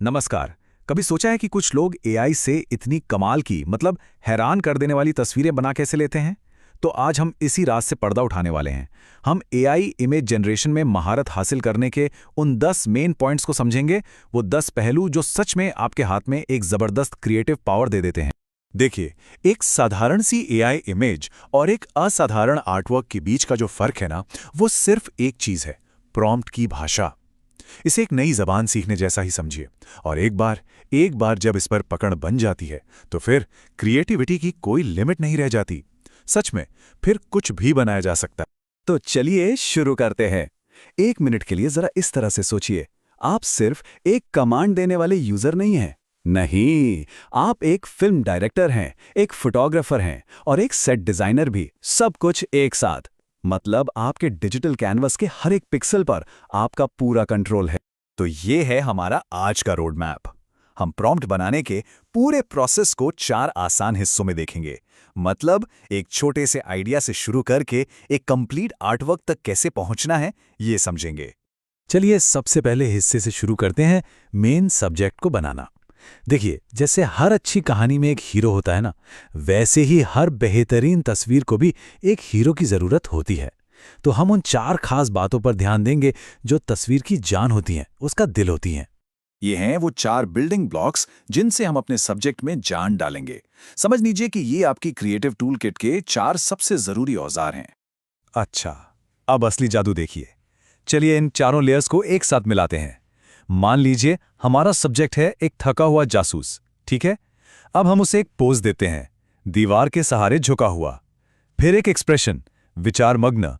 नमस्कार। कभी सोचा है कि कुछ लोग एआई से इतनी कमाल की मतलब हैरान कर देने वाली तस्वीरें बना कैसे लेते हैं? तो आज हम इसी राज से पर्दा उठाने वाले हैं। हम एआई इमेज जनरेशन में महारत हासिल करने के उन 10 मेन पॉइंट्स को समझेंगे, वो 10 पहलू जो सच में आपके हाथ में एक जबरदस्त क्रिएटिव पावर दे देते हैं। देखिए, एक साधारण सी एआई इमेज और एक असाधारण आर्टवर्क के बीच का जो फर्क है ना, वो सिर्फ एक चीज है, प्रॉम्प्ट की भाषा। इसे एक नई जबान सीखने जैसा ही समझिए। और एक बार जब इस पर पकड़ बन जाती है, तो फिर क्रिएटिविटी की कोई लिमिट नहीं रह जाती। सच में, फिर कुछ भी बनाया जा सकता है। तो चलिए शुरू करते हैं। 1 मिनट के लिए जरा इस तरह से सोचिए। आप सिर्फ एक कमांड देने वाले यूजर नहीं हैं। नहीं, आप एक फिल्म डायरेक्टर हैं, एक फोटोग्राफर हैं और एक सेट डिजाइनर भी, सब कुछ एक साथ। मतलब आपके डिजिटल कैनवस के हर एक पिक्सल पर आपका पूरा कंट्रोल है। तो ये है हमारा आज का रोड मैप। हम प्रॉम्प्ट बनाने के पूरे प्रोसेस को 4 आसान हिस्सों में देखेंगे। मतलब एक छोटे से आइडिया से शुरू करके एक कंप्लीट आर्टवर्क तक कैसे पहुंचना है, ये समझेंगे। चलिए सबसे पहले हिस्से से शुरू करते हैं, मेन सब्जेक्ट को बनाना। देखिए, जैसे हर अच्छी कहानी में एक हीरो होता है ना, वैसे ही हर बेहतरीन तस्वीर को भी एक हीरो की जरूरत होती है। तो हम उन 4 खास बातों पर ध्यान देंगे जो तस्वीर की जान होती हैं, उसका दिल होती हैं। ये हैं वो 4 बिल्डिंग ब्लॉक्स जिनसे हम अपने सब्जेक्ट में जान डालेंगे। समझ लीजिए कि ये आपकी क्रिएटिव टूल किट के 4 सबसे जरूरी औजार हैं। अच्छा, अब असली जादू देखिए। चलिए इन चारों लेयर्स को एक साथ मिलाते हैं। मान लीजिए हमारा सब्जेक्ट है एक थका हुआ जासूस, ठीक है? अब हम उसे एक पोज देते हैं, दीवार के सहारे झुका हुआ। फिर एक एक्सप्रेशन, विचार मग्न।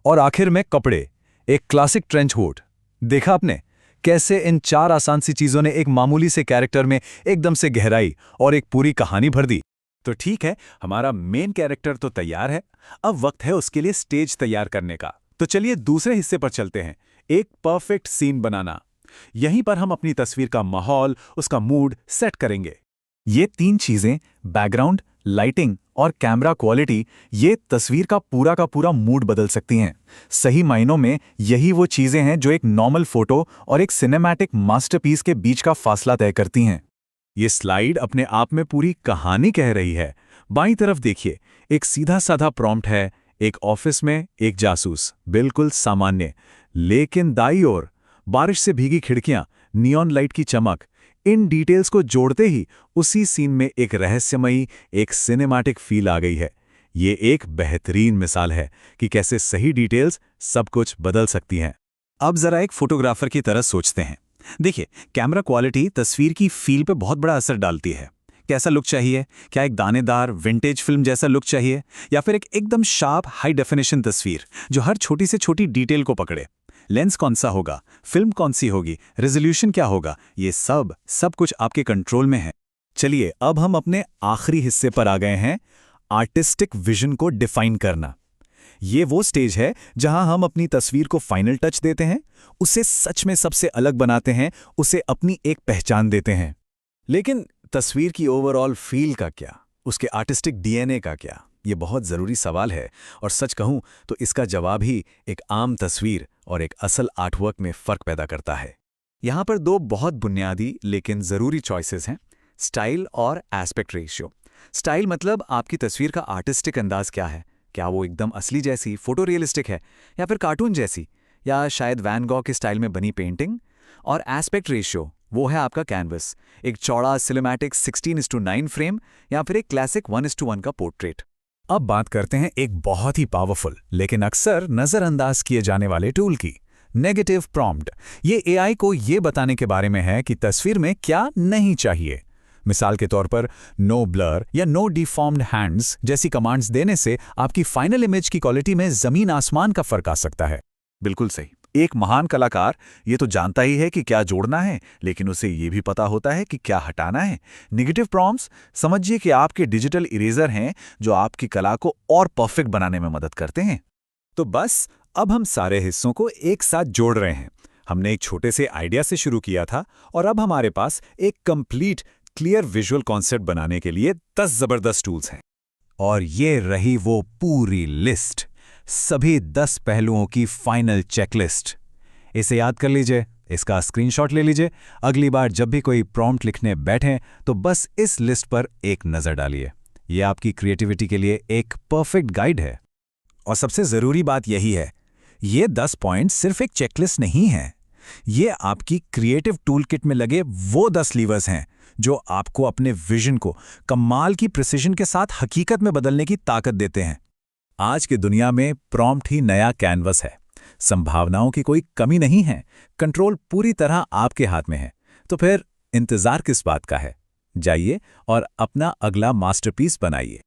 और आखिर में कपड़े, एक क्लासिक ट्रेंच कोट। देखा आपने कैसे इन 4 आसान सी चीजों ने एक मामूली से कैरेक्टर में एकदम से गहराई और एक पूरी कहानी भर दी। तो ठीक है, हमारा मेन कैरेक्टर तो तैयार है। अब वक्त है उसके लिए स्टेज तैयार करने का। तो चलिए दूसरे हिस्से पर चलते हैं, एक परफेक्ट सीन बनाना। यहीं पर हम अपनी तस्वीर का माहौल, उसका मूड सेट करेंगे। ये 3 चीजें, बैकग्राउंड, लाइटिंग और कैमरा क्वालिटी, ये तस्वीर का पूरा मूड बदल सकती हैं। सही मायनों में यही वो चीजें हैं जो एक नॉर्मल फोटो और एक सिनेमैटिक मास्टरपीस के बीच का फासला तय करती हैं। ये स्लाइड अपने आप में पूरी कहानी कह रही है। बाईं तरफ देखिए, एक सीधा साधा प्रॉम्प्ट है, एक ऑफिस में एक जासूस, बिल्कुल सामान्य। लेकिन दाईं ओर बारिश से भीगी खिड़कियां, नियॉन लाइट की चमक, इन डिटेल्स को जोड़ते ही उसी सीन में एक रहस्यमयी, एक सिनेमैटिक फील आ गई है। ये एक बेहतरीन मिसाल है कि कैसे सही डिटेल्स सब कुछ बदल सकती हैं। अब जरा एक फोटोग्राफर की तरह सोचते हैं। देखिए, कैमरा क्वालिटी तस्वीर की फील पे बहुत बड़ा असर डालती है। कैसा लुक चाहिए? क्या एक दानेदार विंटेज फिल्म जैसा लुक चाहिए, या फिर एक एकदम शार्प हाई डेफिनेशन तस्वीर जो हर छोटी से छोटी डिटेल को पकड़े? लेंस कौन सा होगा, फिल्म कौन सी होगी, रेजोल्यूशन क्या होगा, ये सब कुछ आपके कंट्रोल में है। चलिए अब हम अपने आखिरी हिस्से पर आ गए हैं, आर्टिस्टिक विजन को डिफाइन करना। ये वो स्टेज है जहां हम अपनी तस्वीर को फाइनल टच देते हैं, उसे सच में सबसे अलग बनाते हैं, उसे अपनी एक पहचान देते हैं। लेकिन तस्वीर की ओवरऑल फील का क्या, उसके आर्टिस्टिक डीएनए का क्या? ये बहुत ज़रूरी सवाल है, और सच कहूं तो इसका जवाब ही एक आम तस्वीर और एक असल आर्टवर्क में फ़र्क पैदा करता है। यहाँ पर 2 बहुत बुनियादी लेकिन ज़रूरी चॉइसेस हैं, स्टाइल और एस्पेक्ट रेशियो। स्टाइल मतलब आपकी तस्वीर का आर्टिस्टिक अंदाज क्या है? क्या वो एकदम असली जैसी फोटो रियलिस्टिक है, या फिर कार्टून जैसी, या शायद वैन गॉग के स्टाइल में बनी पेंटिंग? और एस्पेक्ट रेशियो वो है आपका कैनवस, एक चौड़ा सिनेमैटिक 16:9 फ्रेम, या फिर एक क्लासिक 1:1 का पोर्ट्रेट। अब बात करते हैं एक बहुत ही पावरफुल लेकिन अक्सर नजरअंदाज किए जाने वाले टूल की, नेगेटिव प्रॉम्प्ट। ये एआई को ये बताने के बारे में है कि तस्वीर में क्या नहीं चाहिए। मिसाल के तौर पर नो ब्लर या नो डिफॉर्म्ड हैंड्स जैसी कमांड्स देने से आपकी फाइनल इमेज की क्वालिटी में जमीन आसमान का फर्क आ सकता है। बिल्कुल सही। एक महान कलाकार ये तो जानता ही है कि क्या जोड़ना है, लेकिन उसे ये भी पता होता है कि क्या हटाना है। नेगेटिव प्रॉम्प्ट्स समझिए कि आपके डिजिटल इरेजर हैं जो आपकी कला को और परफेक्ट बनाने में मदद करते हैं। तो बस अब हम सारे हिस्सों को एक साथ जोड़ रहे हैं। हमने एक छोटे से आइडिया से शुरू किया था, और अब हमारे पास एक कंप्लीट क्लियर विजुअल कॉन्सेप्ट बनाने के लिए 10 जबरदस्त टूल्स हैं। और ये रही वो पूरी लिस्ट, सभी 10 पहलुओं की फाइनल चेकलिस्ट। इसे याद कर लीजिए, इसका स्क्रीनशॉट ले लीजिए। अगली बार जब भी कोई प्रॉम्प्ट लिखने बैठें तो बस इस लिस्ट पर एक नज़र डालिए। ये आपकी क्रिएटिविटी के लिए एक परफेक्ट गाइड है। और सबसे ज़रूरी बात यही है, ये 10 पॉइंट सिर्फ एक चेकलिस्ट नहीं है। ये आपकी क्रिएटिव टूलकिट में लगे वो 10 लीवर्स हैं जो आपको अपने विजन को कमाल की प्रिसिजन के साथ हकीकत में बदलने की ताकत देते हैं। आज की दुनिया में प्रॉम्प्ट ही नया कैनवस है। संभावनाओं की कोई कमी नहीं है, कंट्रोल पूरी तरह आपके हाथ में है। तो फिर इंतजार किस बात का है? जाइए और अपना अगला मास्टरपीस बनाइए।